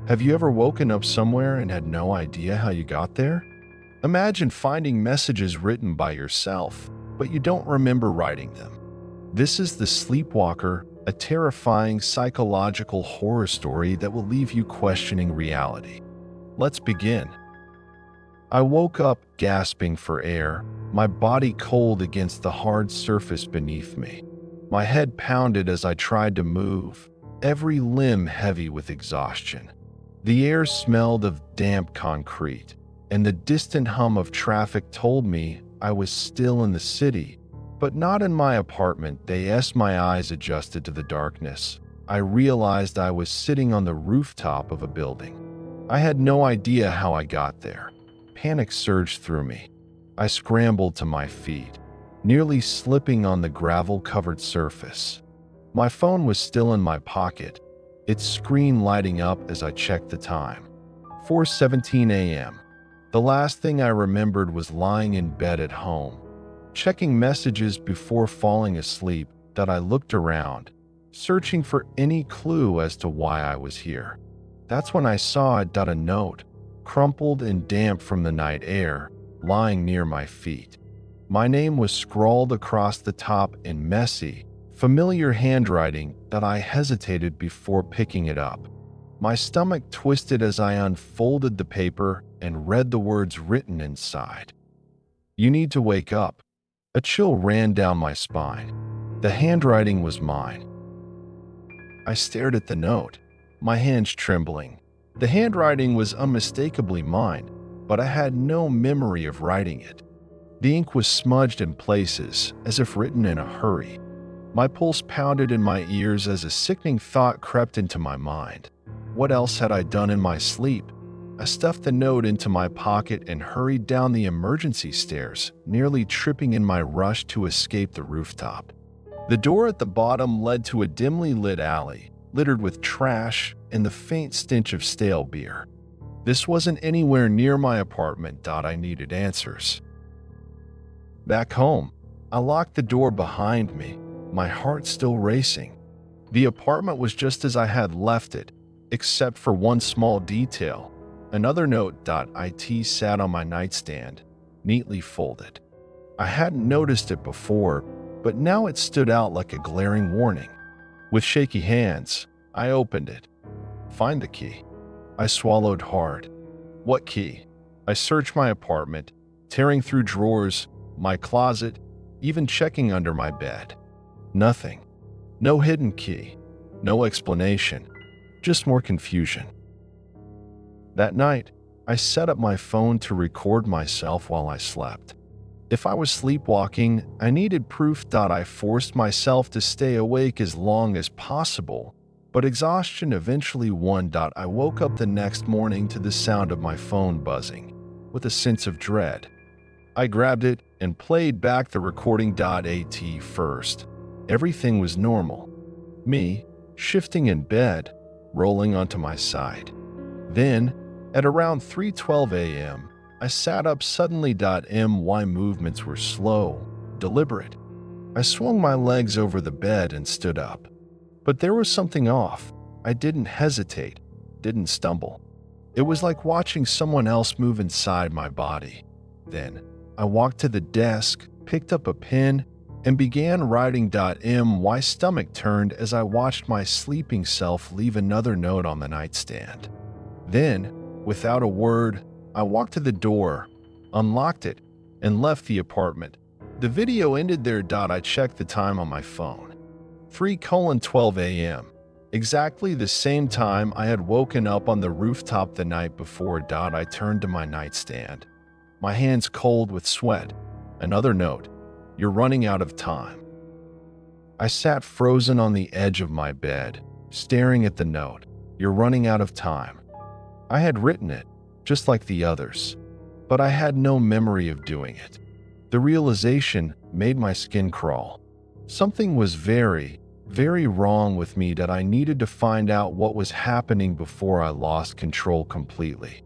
Have you ever woken up somewhere and had no idea how you got there? Imagine finding messages written by yourself, but you don't remember writing them. This is the Sleepwalker, a terrifying psychological horror story that will leave you questioning reality. Let's begin. I woke up gasping for air, my body cold against the hard surface beneath me. My head pounded as I tried to move, every limb heavy with exhaustion. The air smelled of damp concrete, and the distant hum of traffic told me I was still in the city, but not in my apartment. As my eyes adjusted to the darkness, I realized I was sitting on the rooftop of a building. I had no idea how I got there. Panic surged through me. I scrambled to my feet, nearly slipping on the gravel-covered surface. My phone was still in my pocket, its screen lighting up as I checked the time. 4:17 a.m. The last thing I remembered was lying in bed at home, checking messages before falling asleep. I looked around, searching for any clue as to why I was here. That's when I saw a note, crumpled and damp from the night air, lying near my feet. My name was scrawled across the top in messy, familiar handwriting that I hesitated before picking it up. My stomach twisted as I unfolded the paper and read the words written inside. "You need to wake up." A chill ran down my spine. The handwriting was mine. I stared at the note, my hands trembling. The handwriting was unmistakably mine, but I had no memory of writing it. The ink was smudged in places, as if written in a hurry. My pulse pounded in my ears as a sickening thought crept into my mind. What else had I done in my sleep? I stuffed the note into my pocket and hurried down the emergency stairs, nearly tripping in my rush to escape the rooftop. The door at the bottom led to a dimly lit alley, littered with trash and the faint stench of stale beer. This wasn't anywhere near my apartment. I needed answers. Back home, I locked the door behind me, my heart still racing. The apartment was just as I had left it, except for one small detail. Another note. It sat on my nightstand, neatly folded. I hadn't noticed it before, but now it stood out like a glaring warning. With shaky hands, I opened it. "Find the key." I swallowed hard. "What key?" I searched my apartment, tearing through drawers, my closet, even checking under my bed. Nothing. No hidden key. No explanation. Just more confusion. That night, I set up my phone to record myself while I slept. If I was sleepwalking, I needed proof. I forced myself to stay awake as long as possible, but exhaustion eventually won. I woke up the next morning to the sound of my phone buzzing, with a sense of dread. I grabbed it and played back the recording. At first, everything was normal. Me, shifting in bed, rolling onto my side. Then, at around 3:12 a.m., I sat up suddenly. My movements were slow, deliberate. I swung my legs over the bed and stood up. But there was something off. I didn't hesitate, didn't stumble. It was like watching someone else move inside my body. Then, I walked to the desk, picked up a pen, and began writing. My stomach turned as I watched my sleeping self leave another note on the nightstand. Then, without a word, I walked to the door, unlocked it, and left the apartment. The video ended there. I checked the time on my phone. 3:12 a.m. Exactly the same time I had woken up on the rooftop the night before. I turned to my nightstand, my hands cold with sweat. Another note. "You're running out of time." I sat frozen on the edge of my bed, staring at the note. "You're running out of time." I had written it, just like the others, but I had no memory of doing it. The realization made my skin crawl. Something was very, very wrong with me. I needed to find out what was happening before I lost control completely.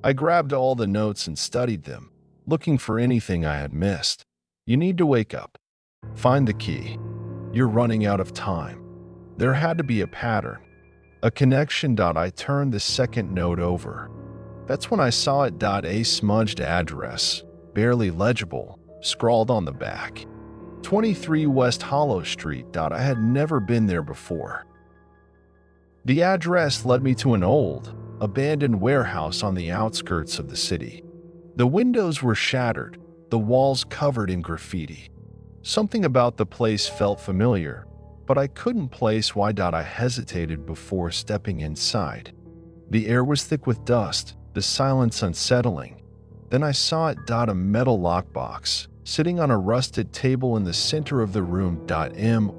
I grabbed all the notes and studied them, looking for anything I had missed. "You need to wake up. Find the key. You're running out of time." There had to be a pattern. A connection. I turned the second note over. That's when I saw it. A smudged address, barely legible, scrawled on the back. 23 West Hollow Street. I had never been there before. The address led me to an old, abandoned warehouse on the outskirts of the city. The windows were shattered, the walls covered in graffiti. Something about the place felt familiar, but I couldn't place why. I hesitated before stepping inside. The air was thick with dust, the silence unsettling. Then I saw it. A metal lockbox, sitting on a rusted table in the center of the room.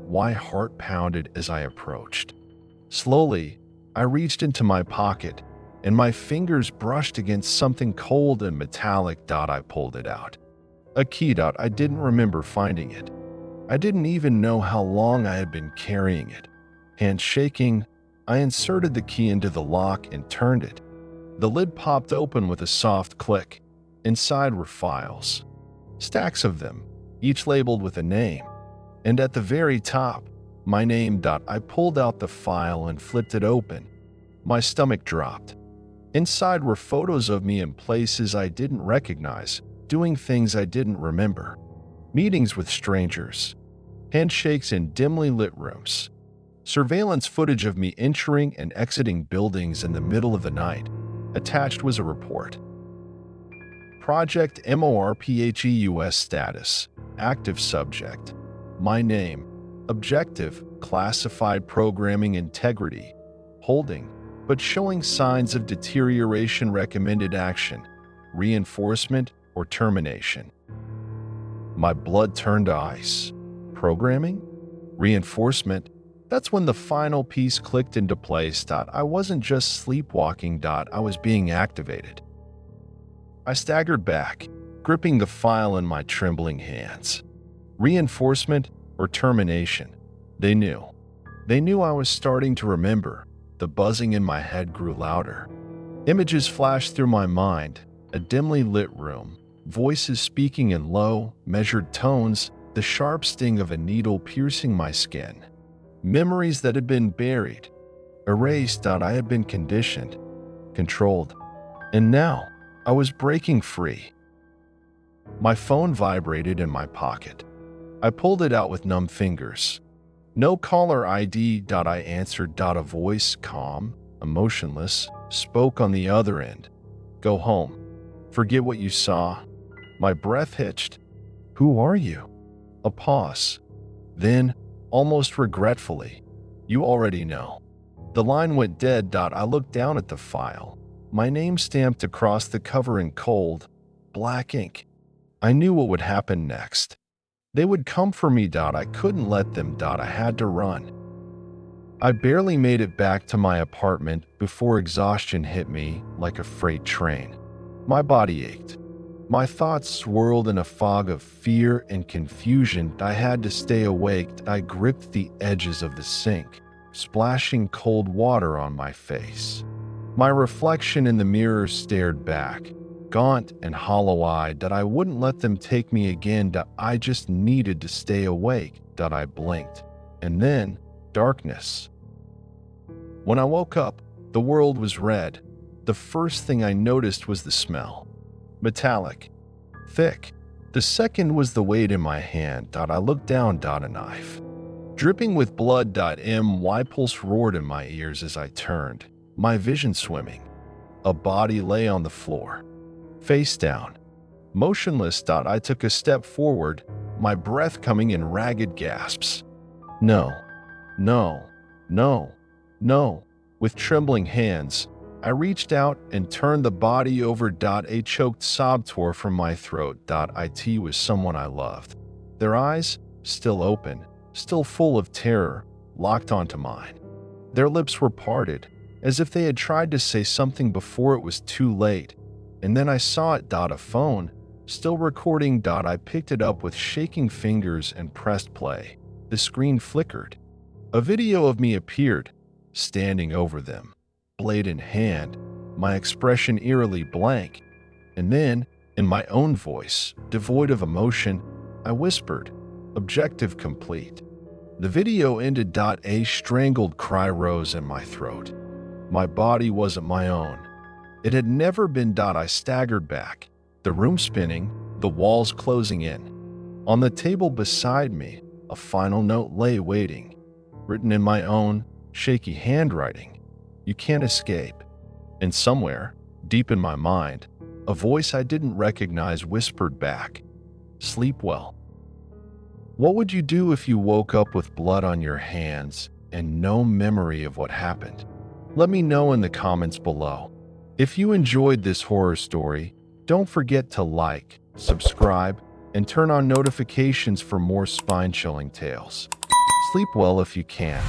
My heart pounded as I approached. Slowly, I reached into my pocket, and my fingers brushed against something cold and metallic. I pulled it out. A key. I didn't remember finding it. I didn't even know how long I had been carrying it. Hand shaking, I inserted the key into the lock and turned it. The lid popped open with a soft click. Inside were files. Stacks of them, each labeled with a name. And at the very top, my name. I pulled out the file and flipped it open. My stomach dropped. Inside were photos of me in places I didn't recognize, doing things I didn't remember. Meetings with strangers, handshakes in dimly lit rooms, surveillance footage of me entering and exiting buildings in the middle of the night. Attached was a report. Project MORPHEUS status, active subject, my name, objective, classified programming integrity, holding, but showing signs of deterioration, recommended action, reinforcement, or termination. My blood turned to ice. Programming? Reinforcement? That's when the final piece clicked into place. I wasn't just sleepwalking. I was being activated. I staggered back, gripping the file in my trembling hands. Reinforcement or termination? They knew. They knew I was starting to remember. The buzzing in my head grew louder. Images flashed through my mind, a dimly lit room, voices speaking in low, measured tones, the sharp sting of a needle piercing my skin. Memories that had been buried, erased. I had been conditioned, controlled, and now I was breaking free. My phone vibrated in my pocket. I pulled it out with numb fingers. No caller ID. I answered. A voice, calm, emotionless, spoke on the other end. Go home. Forget what you saw. My breath hitched. Who are you? A pause. Then, almost regretfully, you already know. The line went dead. I looked down at the file. My name stamped across the cover in cold, black ink. I knew what would happen next. They would come for me. I couldn't let them. I had to run. I barely made it back to my apartment before exhaustion hit me like a freight train. My body ached. My thoughts swirled in a fog of fear and confusion. I had to stay awake. I gripped the edges of the sink, splashing cold water on my face. My reflection in the mirror stared back, gaunt and hollow-eyed. I wouldn't let them take me again. I just needed to stay awake. I blinked. And then, darkness. When I woke up, the world was red. The first thing I noticed was the smell. Metallic. Thick. The second was the weight in my hand. I looked down. A knife. Dripping with blood. My pulse roared in my ears as I turned, my vision swimming. A body lay on the floor, face down, motionless. I took a step forward, my breath coming in ragged gasps. No, no, no, no. With trembling hands, I reached out and turned the body over. A choked sob tore from my throat. It was someone I loved. Their eyes, still open, still full of terror, locked onto mine. Their lips were parted, as if they had tried to say something before it was too late. And then I saw it. A phone, still recording. I picked it up with shaking fingers and pressed play. The screen flickered. A video of me appeared, standing over them, blade in hand, my expression eerily blank. And then, in my own voice, devoid of emotion, I whispered, objective complete. The video ended. A strangled cry rose in my throat. My body wasn't my own. It had never been. I staggered back, the room spinning, the walls closing in. On the table beside me, a final note lay waiting, written in my own shaky handwriting. You can't escape. And somewhere, deep in my mind, a voice I didn't recognize whispered back, "Sleep well." What would you do if you woke up with blood on your hands and no memory of what happened? Let me know in the comments below. If you enjoyed this horror story, don't forget to like, subscribe, and turn on notifications for more spine-chilling tales. Sleep well if you can.